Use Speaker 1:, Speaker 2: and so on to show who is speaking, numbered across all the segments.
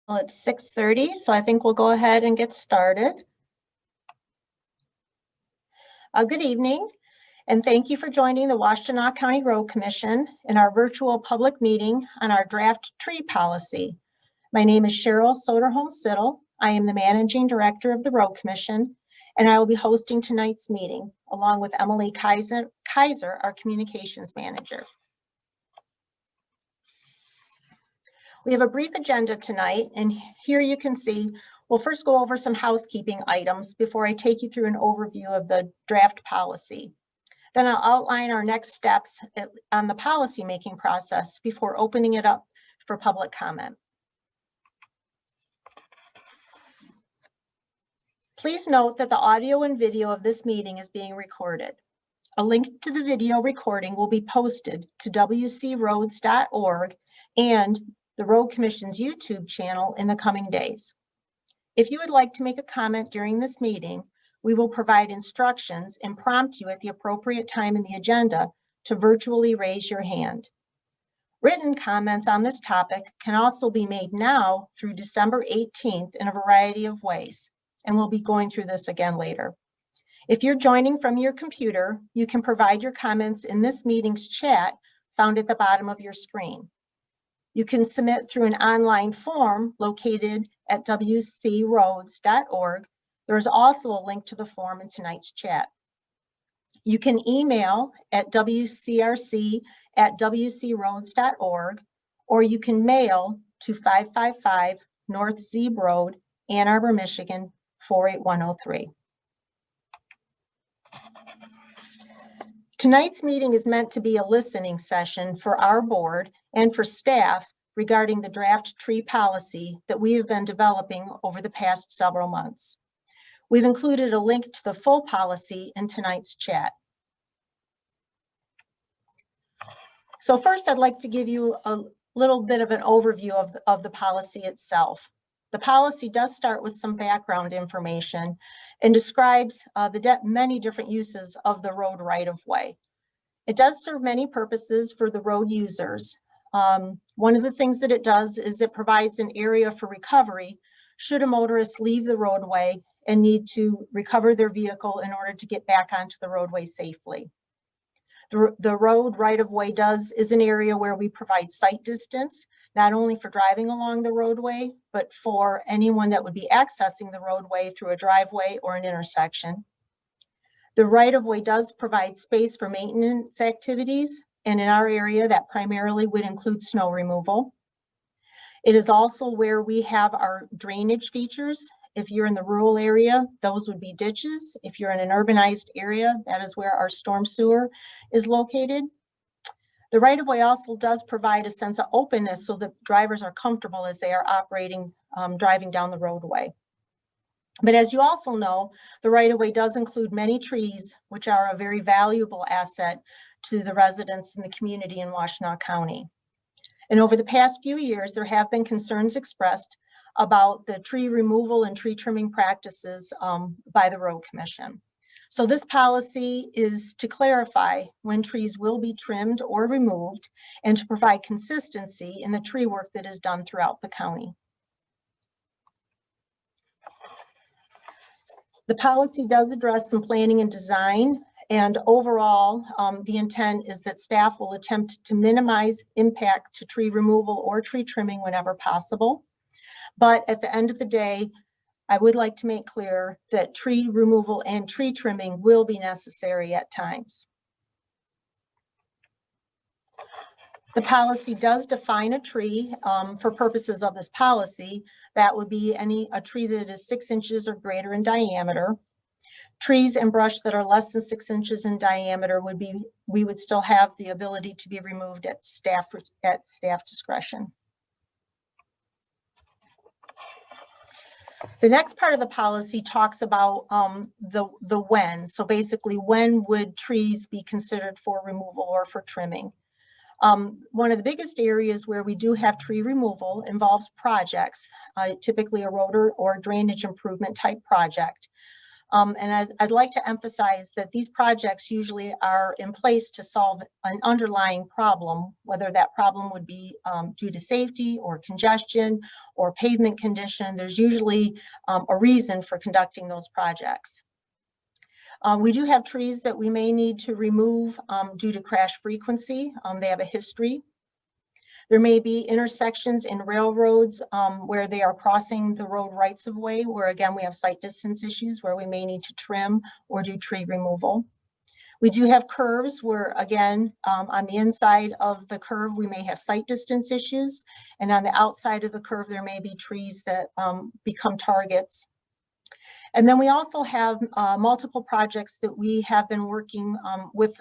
Speaker 1: Well, it's 6:30, so I think we'll go ahead and get started. Good evening, and thank you for joining the Washtenaw County Road Commission in our virtual public meeting on our draft tree policy. My name is Cheryl Soderholm-Siddle. I am the Managing Director of the Road Commission, and I will be hosting tonight's meeting along with Emily Kaiser, our Communications Manager. We have a brief agenda tonight, and here you can see we'll first go over some housekeeping items before I take you through an overview of the draft policy. Then I'll outline our next steps on the policy-making process before opening it up for public comment. Please note that the audio and video of this meeting is being recorded. A link to the video recording will be posted to WCRoads.org and the Road Commission's YouTube channel in the coming days. If you would like to make a comment during this meeting, we will provide instructions and prompt you at the appropriate time in the agenda to virtually raise your hand. Written comments on this topic can also be made now through December 18th in a variety of ways, and we'll be going through this again later. If you're joining from your computer, you can provide your comments in this meeting's chat found at the bottom of your screen. You can submit through an online form located at WCRoads.org. There's also a link to the form in tonight's chat. You can email at WCRC@WCRoads.org, or you can mail to 555 North Zeeb Road, Ann Arbor, Michigan, 48103. Tonight's meeting is meant to be a listening session for our board and for staff regarding the draft tree policy that we have been developing over the past several months. We've included a link to the full policy in tonight's chat. So first, I'd like to give you a little bit of an overview of the policy itself. The policy does start with some background information and describes the many different uses of the road right-of-way. It does serve many purposes for the road users. One of the things that it does is it provides an area for recovery should a motorist leave the roadway and need to recover their vehicle in order to get back onto the roadway safely. The road right-of-way is an area where we provide sight distance, not only for driving along the roadway, but for anyone that would be accessing the roadway through a driveway or an intersection. The right-of-way does provide space for maintenance activities, and in our area, that primarily would include snow removal. It is also where we have our drainage features. If you're in the rural area, those would be ditches. If you're in an urbanized area, that is where our storm sewer is located. The right-of-way also does provide a sense of openness so that drivers are comfortable as they are driving down the roadway. But as you also know, the right-of-way does include many trees, which are a very valuable asset to the residents in the community in Washtenaw County. And over the past few years, there have been concerns expressed about the tree removal and tree trimming practices by the Road Commission. So this policy is to clarify when trees will be trimmed or removed and to provide consistency in the tree work that is done throughout the county. The policy does address some planning and design, and overall, the intent is that staff will attempt to minimize impact to tree removal or tree trimming whenever possible. But at the end of the day, I would like to make clear that tree removal and tree trimming will be necessary at times. The policy does define a tree for purposes of this policy. That would be a tree that is 6 inches or greater in diameter. Trees and brush that are less than 6 inches in diameter we would still have the ability to be removed at staff discretion. The next part of the policy talks about the when. So basically, when would trees be considered for removal or for trimming? One of the biggest areas where we do have tree removal involves projects, typically a road or drainage improvement type project. And I'd like to emphasize that these projects usually are in place to solve an underlying problem, whether that problem would be due to safety or congestion or pavement condition. There's usually a reason for conducting those projects. We do have trees that we may need to remove due to crash frequency. They have a history. There may be intersections in railroads where they are crossing the road rights of way, where again, we have sight distance issues where we may need to trim or do tree removal. We do have curves where, again, on the inside of the curve, we may have sight distance issues. And on the outside of the curve, there may be trees that become targets. And then we also have multiple projects that we have been working with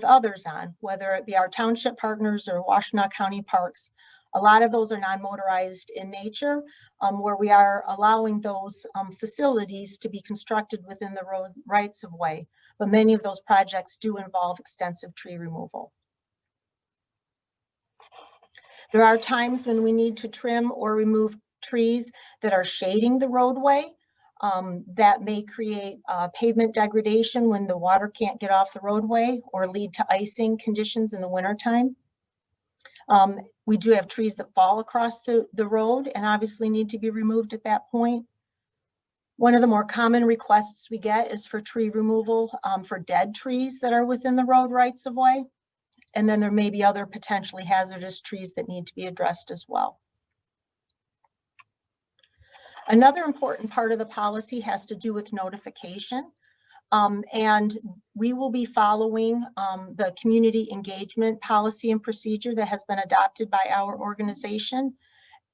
Speaker 1: others on, whether it be our township partners or Washtenaw County Parks. A lot of those are non-motorized in nature, where we are allowing those facilities to be constructed within the road rights of way. But many of those projects do involve extensive tree removal. There are times when we need to trim or remove trees that are shading the roadway. That may create pavement degradation when the water can't get off the roadway or lead to icing conditions in the wintertime. We do have trees that fall across the road and obviously need to be removed at that point. One of the more common requests we get is for tree removal for dead trees that are within the road rights of way. And then there may be other potentially hazardous trees that need to be addressed as well. Another important part of the policy has to do with notification. And we will be following the community engagement policy and procedure that has been adopted by our organization.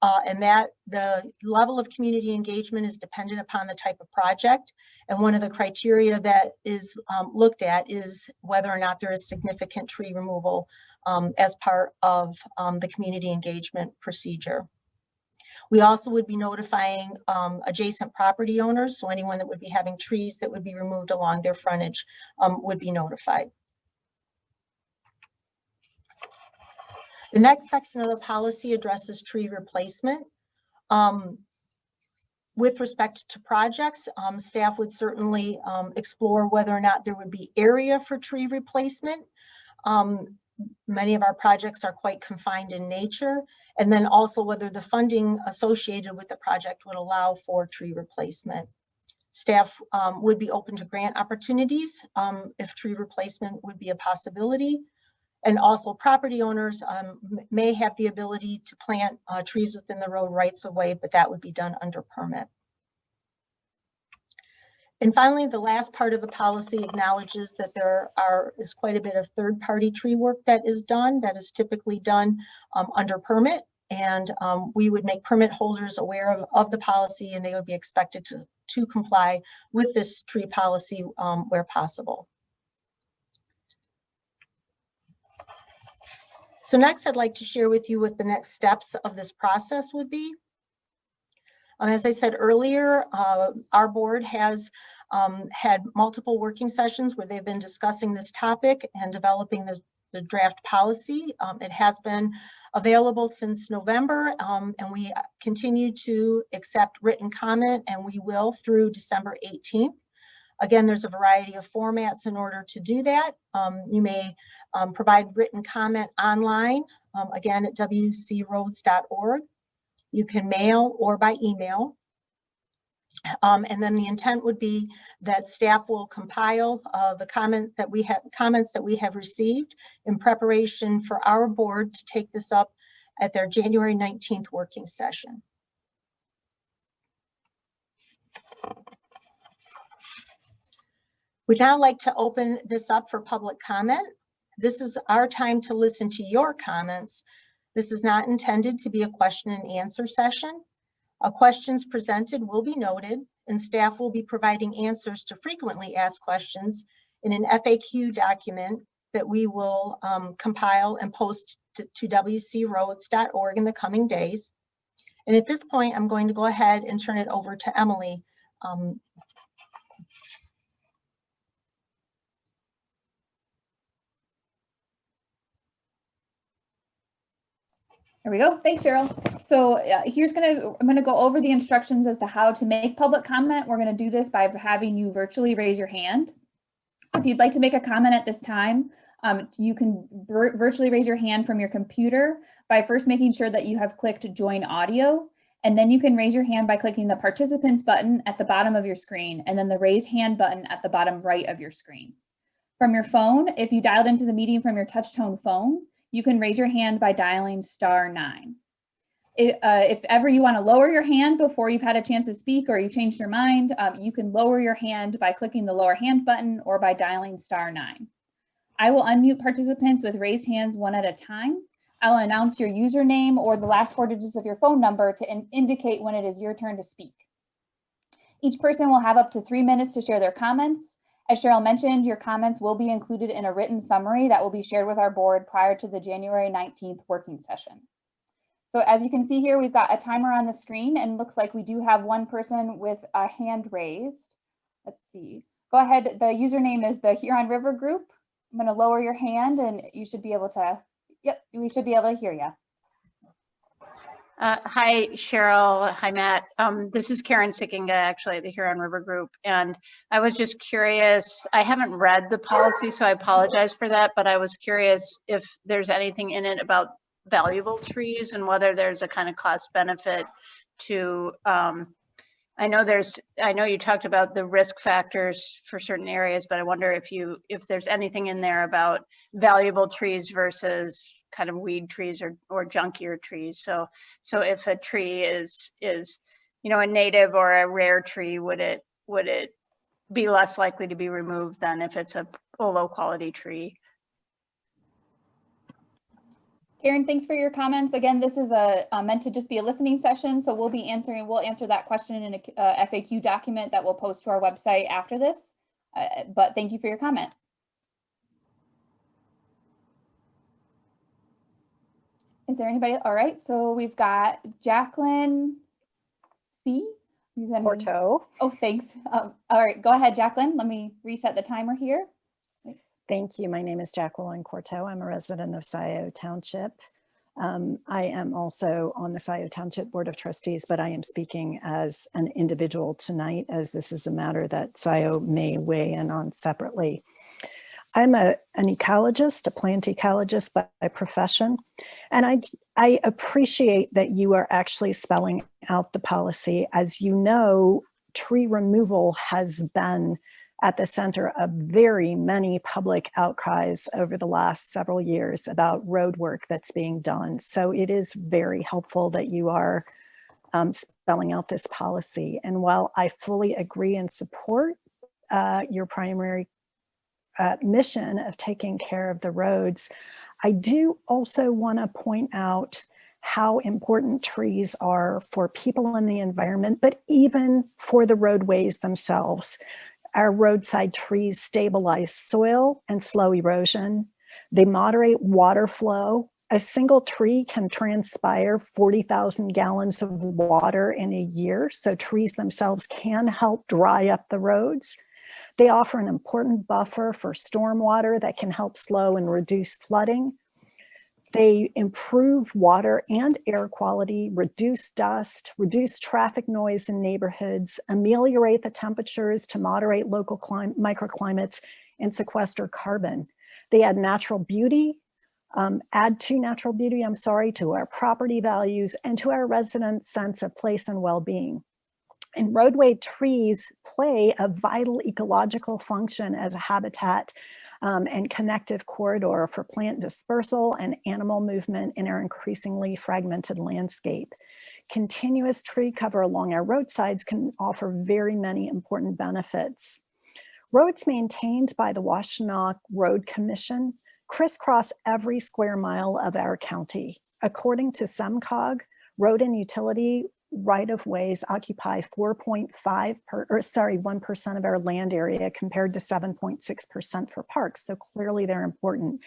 Speaker 1: And that the level of community engagement is dependent upon the type of project. And one of the criteria that is looked at is whether or not there is significant tree removal as part of the community engagement procedure. We also would be notifying adjacent property owners, so anyone that would be having trees that would be removed along their frontage would be notified. The next section of the policy addresses tree replacement. With respect to projects, staff would certainly explore whether or not there would be area for tree replacement. Many of our projects are quite confined in nature, and then also whether the funding associated with the project would allow for tree replacement. Staff would be open to grant opportunities if tree replacement would be a possibility. And also property owners may have the ability to plant trees within the road rights of way, but that would be done under permit. And finally, the last part of the policy acknowledges that there is quite a bit of third-party tree work that is done, that is typically done under permit. And we would make permit holders aware of the policy, and they would be expected to comply with this tree policy where possible. So next, I'd like to share with you what the next steps of this process would be. As I said earlier, our board has had multiple working sessions where they've been discussing this topic and developing the draft policy. It has been available since November, and we continue to accept written comment, and we will through December 18th. Again, there's a variety of formats in order to do that. You may provide written comment online, again at wcroads.org. You can mail or by email. And then the intent would be that staff will compile the comments that we have received in preparation for our board to take this up at their January 19th working session. We'd now like to open this up for public comment. This is our time to listen to your comments. This is not intended to be a question and answer session. Questions presented will be noted, and staff will be providing answers to frequently asked questions in an FAQ document that we will compile and post to WCRoads.org in the coming days. And at this point, I'm going to go ahead and turn it over to Emily.
Speaker 2: There we go. Thanks, Cheryl. So I'm gonna go over the instructions as to how to make public comment. We're gonna do this by having you virtually raise your hand. So if you'd like to make a comment at this time, you can virtually raise your hand from your computer by first making sure that you have clicked join audio, and then you can raise your hand by clicking the participants button at the bottom of your screen, and then the raise hand button at the bottom right of your screen. From your phone, if you dialed into the meeting from your touch tone phone, you can raise your hand by dialing *9. If ever you want to lower your hand before you've had a chance to speak or you changed your mind, you can lower your hand by clicking the lower hand button or by dialing *9. I will unmute participants with raised hands one at a time. I'll announce your username or the last 4 digits of your phone number to indicate when it is your turn to speak. Each person will have up to 3 minutes to share their comments. As Cheryl mentioned, your comments will be included in a written summary that will be shared with our board prior to the January 19th working session. So as you can see here, we've got a timer on the screen, and looks like we do have one person with a hand raised. Let's see. Go ahead. The username is the Huron River Group. I'm going to lower your hand and you should be able to, yep, we should be able to hear you.
Speaker 3: Hi, Cheryl. Hi, Matt. This is Karen Sickinga, actually, at the Huron River Group. And I was just curious, I haven't read the policy, so I apologize for that, but I was curious if there's anything in it about valuable trees and whether there's a kind of cost benefit to, I know you talked about the risk factors for certain areas, but I wonder if there's anything in there about valuable trees versus kind of weed trees or junkier trees. So if a tree is a native or a rare tree, would it be less likely to be removed than if it's a low quality tree?
Speaker 2: Karen, thanks for your comments. Again, this is meant to just be a listening session, so we'll answer that question in a FAQ document that we'll post to our website after this. But thank you for your comment. Is there anybody? All right, so we've got Jacqueline C.
Speaker 4: Courteau.
Speaker 2: Oh, thanks. All right, go ahead, Jacqueline. Let me reset the timer here.
Speaker 4: Thank you. My name is Jacqueline Courteau. I'm a resident of Scioto Township. I am also on the Scioto Township Board of Trustees, but I am speaking as an individual tonight, as this is a matter that Scioto may weigh in on separately. I'm an ecologist, a plant ecologist by profession, and I appreciate that you are actually spelling out the policy. As you know, tree removal has been at the center of very many public outcries over the last several years about road work that's being done. So it is very helpful that you are spelling out this policy. And while I fully agree and support your primary mission of taking care of the roads, I do also want to point out how important trees are for people in the environment, but even for the roadways themselves. Our roadside trees stabilize soil and slow erosion. They moderate water flow. A single tree can transpire 40,000 gallons of water in a year, so trees themselves can help dry up the roads. They offer an important buffer for stormwater that can help slow and reduce flooding. They improve water and air quality, reduce dust, reduce traffic noise in neighborhoods, ameliorate the temperatures to moderate local microclimates, and sequester carbon. They add to natural beauty, to our property values and to our residents' sense of place and well-being. And roadway trees play a vital ecological function as a habitat and connective corridor for plant dispersal and animal movement in our increasingly fragmented landscape. Continuous tree cover along our roadsides can offer very many important benefits. Roads maintained by the Washtenaw Road Commission crisscross every square mile of our county. According to SEMCOG, road and utility right-of-ways occupy 1% of our land area compared to 7.6% for parks. So clearly they're important.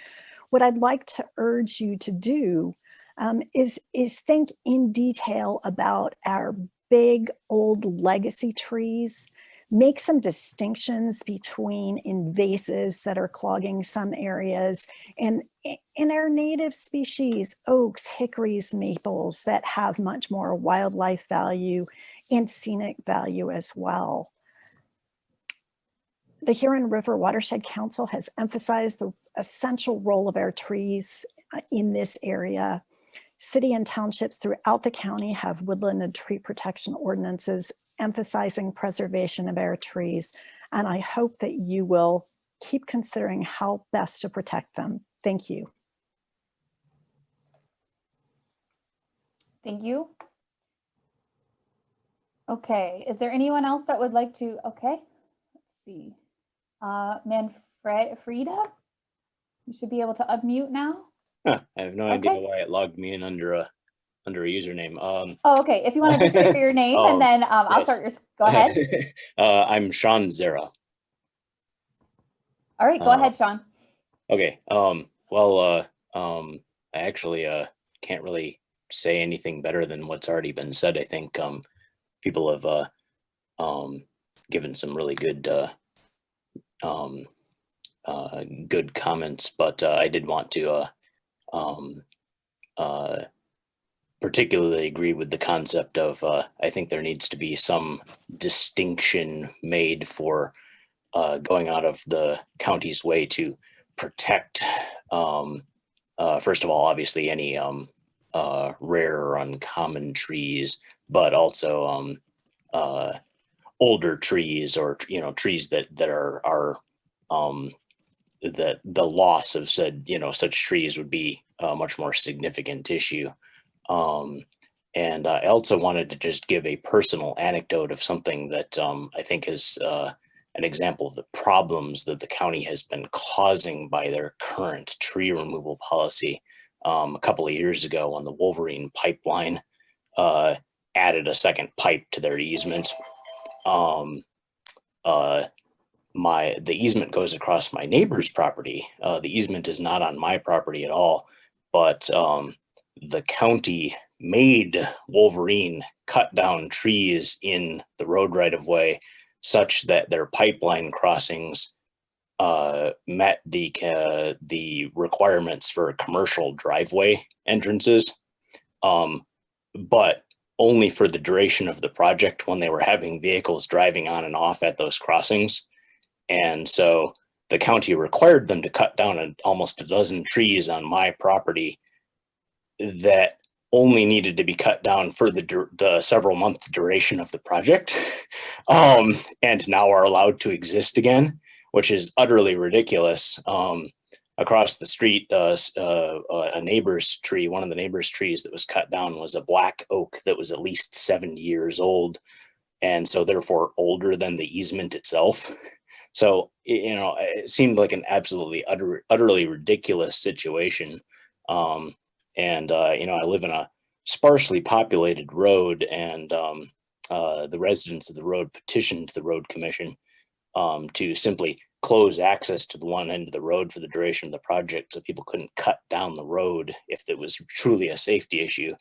Speaker 4: What I'd like to urge you to do is think in detail about our big old legacy trees make some distinctions between invasives that are clogging some areas and our native species, oaks, hickories, maples, that have much more wildlife value and scenic value as well. The Huron River Watershed Council has emphasized the essential role of our trees in this area. City and townships throughout the county have woodland and tree protection ordinances emphasizing preservation of our trees, and I hope that you will keep considering how best to protect them. Thank you.
Speaker 2: Thank you. Okay, is there anyone else that would like to, okay, let's see. Manfreda, you should be able to unmute now.
Speaker 5: Huh, I have no idea why it logged me in under a username.
Speaker 2: Oh, okay. If you want to just share your name and then I'll start your, go ahead.
Speaker 5: I'm Sean Zera.
Speaker 2: All right, go ahead, Sean.
Speaker 5: Okay. Well, I actually can't really say anything better than what's already been said. I think people have given some really good good comments, but I did want to particularly agree with the concept of I think there needs to be some distinction made for going out of the county's way to protect first of all, obviously any rare or uncommon trees, but also older trees, or trees that are that the loss of said such trees would be a much more significant issue. And I also wanted to just give a personal anecdote of something that I think is an example of the problems that the county has been causing by their current tree removal policy. A couple of years ago, when the Wolverine pipeline added a second pipe to their easement, the easement goes across my neighbor's property. The easement is not on my property at all, but the county made Wolverine cut down trees in the road right of way such that their pipeline crossings met the requirements for commercial driveway entrances, but only for the duration of the project, when they were having vehicles driving on and off at those crossings. And so the county required them to cut down almost a dozen trees on my property that only needed to be cut down for the several month duration of the project, and now are allowed to exist again, which is utterly ridiculous. Across the street, a neighbor's tree, one of the neighbor's trees that was cut down was a black oak that was at least 70 years old, and so therefore older than the easement itself. So, it seemed like an absolutely utterly ridiculous situation. And I live in a sparsely populated road, and the residents of the road petitioned the road commission to simply close access to the one end of the road for the duration of the project, so people couldn't cut down the road if it was truly a safety issue.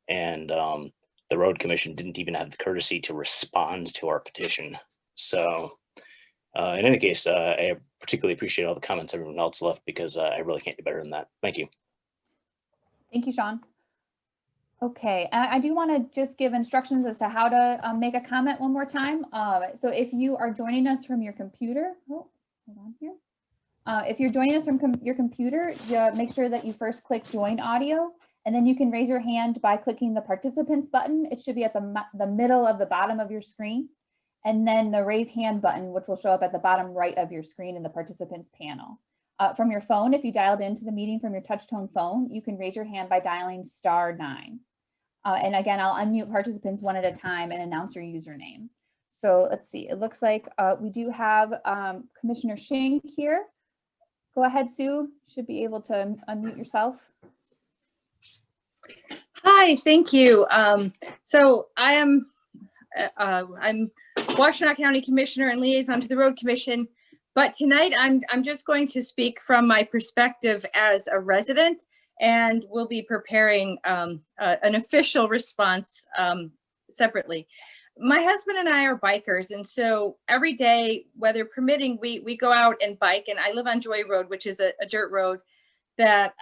Speaker 5: And the road commission didn't even have the courtesy to respond to our petition. So in any case, I particularly appreciate all the comments everyone else left, because I really can't do better than that. Thank you.
Speaker 2: Thank you, Sean. Okay, and I do want to just give instructions as to how to make a comment one more time. So if you are joining us from your computer, hold on here. If you're joining us from your computer, make sure that you first click join audio, and then you can raise your hand by clicking the participants button. It should be at the middle of the bottom of your screen, and then the raise hand button, which will show up at the bottom right of your screen in the participants panel. From your phone, if you dialed into the meeting from your touch tone phone, you can raise your hand by dialing *9. And again, I'll unmute participants one at a time and announce your username. So let's see, it looks like we do have Commissioner Shink here. Go ahead, Sue, should be able to unmute yourself.
Speaker 6: Hi, thank you. So I'm Washtenaw County Commissioner and liaison to the Road Commission. But tonight, I'm just going to speak from my perspective as a resident, and we'll be preparing an official response separately. my husband and I are bikers, and so every day, weather permitting, we go out and bike. And I live on Joy Road, which is a dirt road that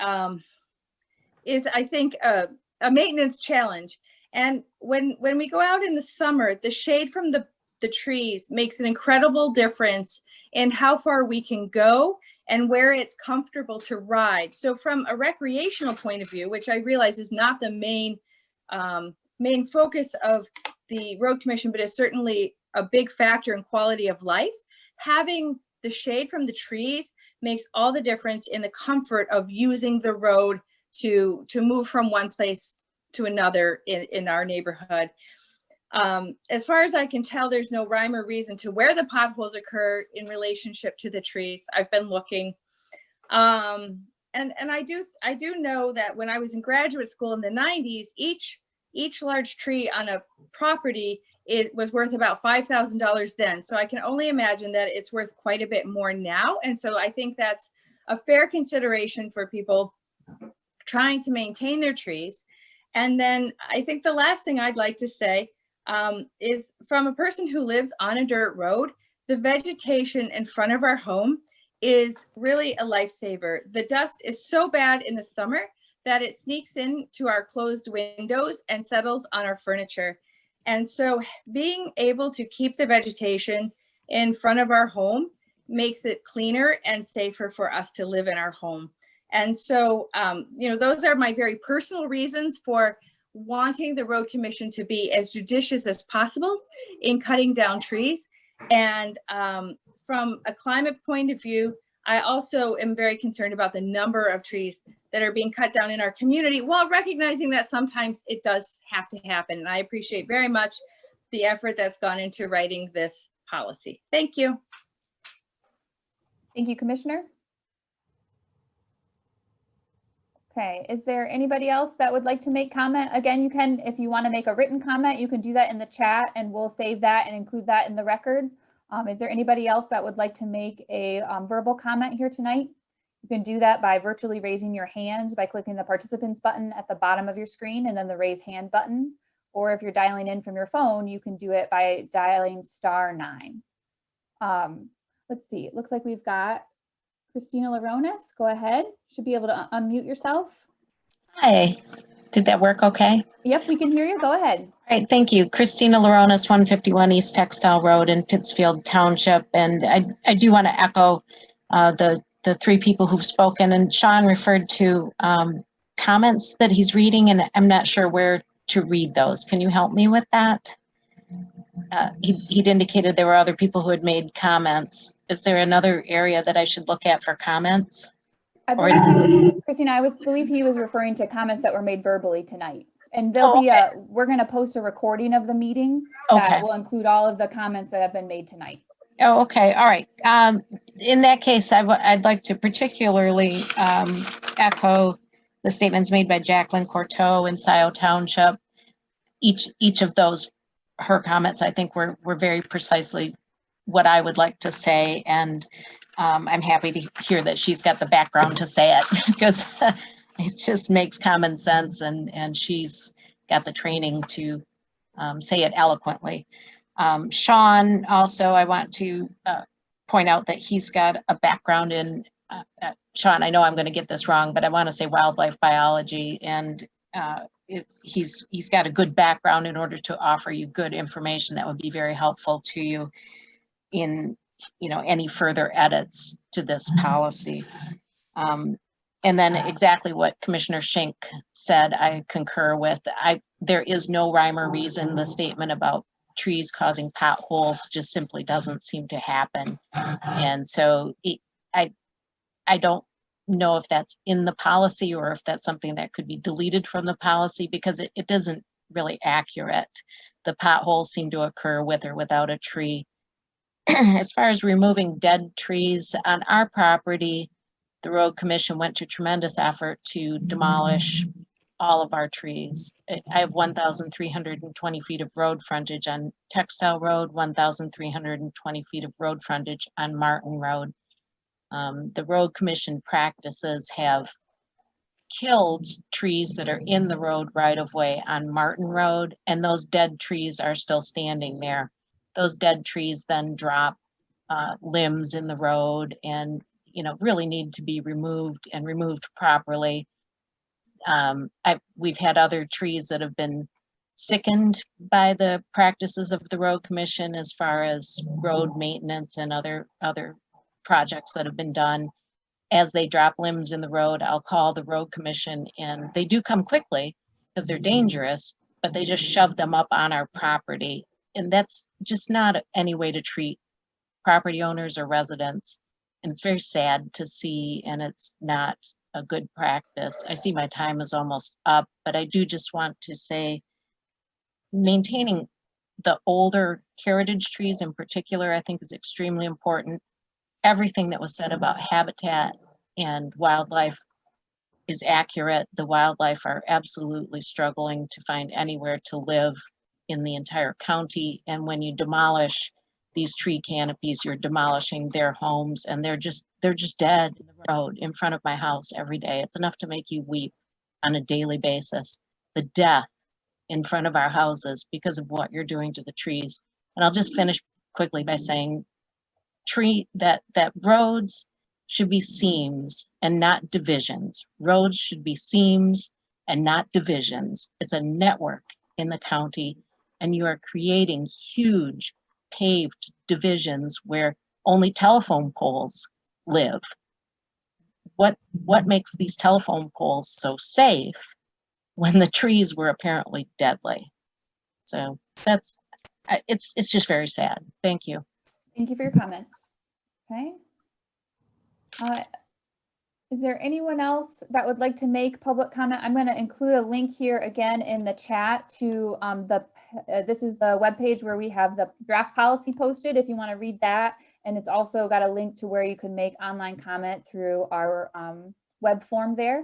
Speaker 6: is, I think, a maintenance challenge. And when we go out in the summer, the shade from the trees makes an incredible difference in how far we can go and where it's comfortable to ride. So from a recreational point of view, which I realize is not the main focus of the road commission, but is certainly a big factor in quality of life, having the shade from the trees makes all the difference in the comfort of using the road to move from one place to another in our neighborhood. As far as I can tell, there's no rhyme or reason to where the potholes occur in relationship to the trees. I've been looking. And I do know that when I was in graduate school in the 90s, each large tree on a property was worth about $5,000 then. So I can only imagine that it's worth quite a bit more now. And so I think that's a fair consideration for people trying to maintain their trees. And then I think the last thing I'd like to say is, from a person who lives on a dirt road, the vegetation in front of our home is really a lifesaver. The dust is so bad in the summer that it sneaks into our closed windows and settles on our furniture. And so being able to keep the vegetation in front of our home makes it cleaner and safer for us to live in our home. And so, those are my very personal reasons for wanting the road commission to be as judicious as possible in cutting down trees. And from a climate point of view, I also am very concerned about the number of trees that are being cut down in our community, while recognizing that sometimes it does have to happen. And I appreciate very much the effort that's gone into writing this policy. Thank you.
Speaker 2: Thank you, Commissioner. Okay, is there anybody else that would like to make comment? Again, you can, if you want to make a written comment, you can do that in the chat and we'll save that and include that in the record. Is there anybody else that would like to make a verbal comment here tonight? You can do that by virtually raising your hand by clicking the participants button at the bottom of your screen and then the raise hand button. Or if you're dialing in from your phone, you can do it by dialing *9. Let's see, it looks like we've got Christina Laronis. Go ahead, should be able to unmute yourself.
Speaker 7: Hi, did that work okay?
Speaker 2: Yep, we can hear you, go ahead.
Speaker 7: All right, thank you. Christina Laronis, 151 East Textile Road in Pittsfield Township. And I do want to echo the three people who've spoken, and Sean referred to comments that he's reading, and I'm not sure where to read those. Can you help me with that? He'd indicated there were other people who had made comments. Is there another area that I should look at for comments?
Speaker 2: I believe Christina, I believe he was referring to comments that were made verbally tonight. And there'll be we're going to post a recording of the meeting that will include all of the comments that have been made tonight.
Speaker 7: Oh, okay. All right. In that case, I'd like to particularly echo the statements made by Jacqueline Courteau in Scioto Township. Each of those, her comments, I think were very precisely what I would like to say. And I'm happy to hear that she's got the background to say it, because it just makes common sense, and she's got the training to say it eloquently. Sean, also, I want to point out that he's got a background in, Sean, I know I'm going to get this wrong, but I want to say wildlife biology, and he's got a good background in order to offer you good information that would be very helpful to you in any further edits to this policy. And then exactly what Commissioner Schenk said, I concur with. There is no rhyme or reason. The statement about trees causing potholes just simply doesn't seem to happen. And so I don't know if that's in the policy or if that's something that could be deleted from the policy, because it isn't really accurate. The potholes seem to occur with or without a tree. As far as removing dead trees on our property, the road commission went to tremendous effort to demolish all of our trees. I have 1,320 feet of road frontage on Textile Road, 1,320 feet of road frontage on Martin Road. The road commission practices have killed trees that are in the road right of way on Martin Road, and those dead trees are still standing there. Those dead trees then drop limbs in the road and, you know, really need to be removed and removed properly. We've had other trees that have been sickened by the practices of the road commission as far as road maintenance and other projects that have been done. As they drop limbs in the road, I'll call the road commission, and they do come quickly because they're dangerous, but they just shove them up on our property. And that's just not any way to treat property owners or residents. And it's very sad to see, and it's not a good practice. I see my time is almost up, but I do just want to say maintaining the older heritage trees in particular, I think is extremely important. Everything that was said about habitat and wildlife is accurate. The wildlife are absolutely struggling to find anywhere to live in the entire county. And when you demolish these tree canopies, you're demolishing their homes, and they're just dead in the road in front of my house every day. It's enough to make you weep on a daily basis. The death in front of our houses because of what you're doing to the trees. And I'll just finish quickly by saying that roads should be seams and not divisions. Roads should be seams and not divisions. It's a network in the county, and you are creating huge paved divisions where only telephone poles live. What makes these telephone poles so safe when the trees were apparently deadly? So it's just very sad. Thank you.
Speaker 2: Thank you for your comments. Okay. Is there anyone else that would like to make public comment? I'm going to include a link here again in the chat to this is the webpage where we have the draft policy posted if you want to read that. And it's also got a link to where you can make online comment through our web form there.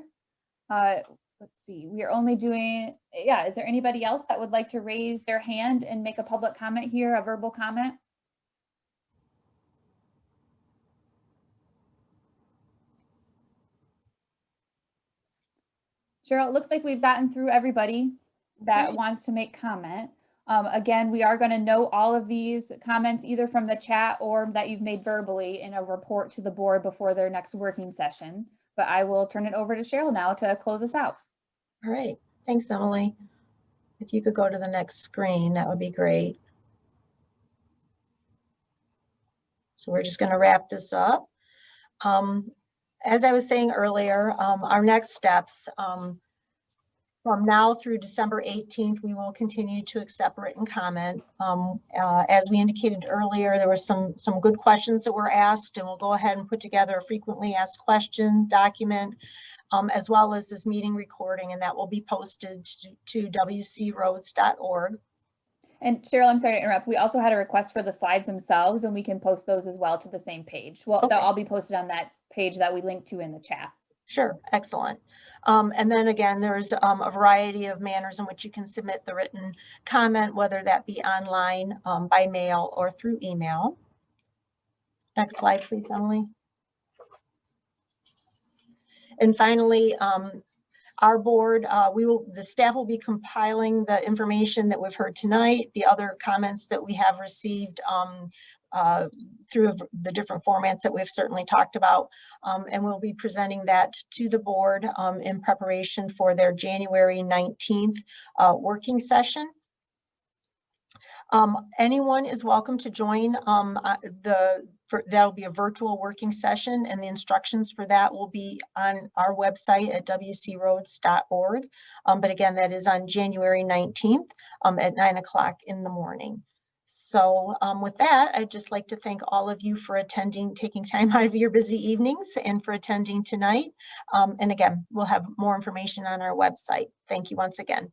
Speaker 2: Let's see, we are only doing, is there anybody else that would like to raise their hand and make a public comment here, a verbal comment? Cheryl, it looks like we've gotten through everybody that wants to make comment. Again, we are going to note all of these comments either from the chat or that you've made verbally in a report to the board before their next working session. But I will turn it over to Cheryl now to close us out.
Speaker 1: All right, thanks, Emily. If you could go to the next screen, that would be great. So we're just going to wrap this up. As I was saying earlier, our next steps from now through December 18th, we will continue to accept written comment. As we indicated earlier, there were some good questions that were asked, and we'll go ahead and put together a frequently asked question document, as well as this meeting recording, and that will be posted to wcroads.org.
Speaker 2: And Cheryl, I'm sorry to interrupt. We also had a request for the slides themselves, and we can post those as well to the same page. Well, they'll all be posted on that page that we linked to in the chat.
Speaker 1: Sure, excellent. And then again, there's a variety of manners in which you can submit the written comment, whether that be online, by mail, or through email. Next slide, please, Emily. And finally, our board, the staff will be compiling the information that we've heard tonight, the other comments that we have received through the different formats that we've certainly talked about, and we'll be presenting that to the board in preparation for their January 19th working session. Anyone is welcome to join that'll be a virtual working session, and the instructions for that will be on our website at wcroads.org. But again, that is on January 19th at 9 o'clock in the morning. So with that, I'd just like to thank all of you for attending, taking time out of your busy evenings, and for attending tonight. And again, we'll have more information on our website. Thank you once again.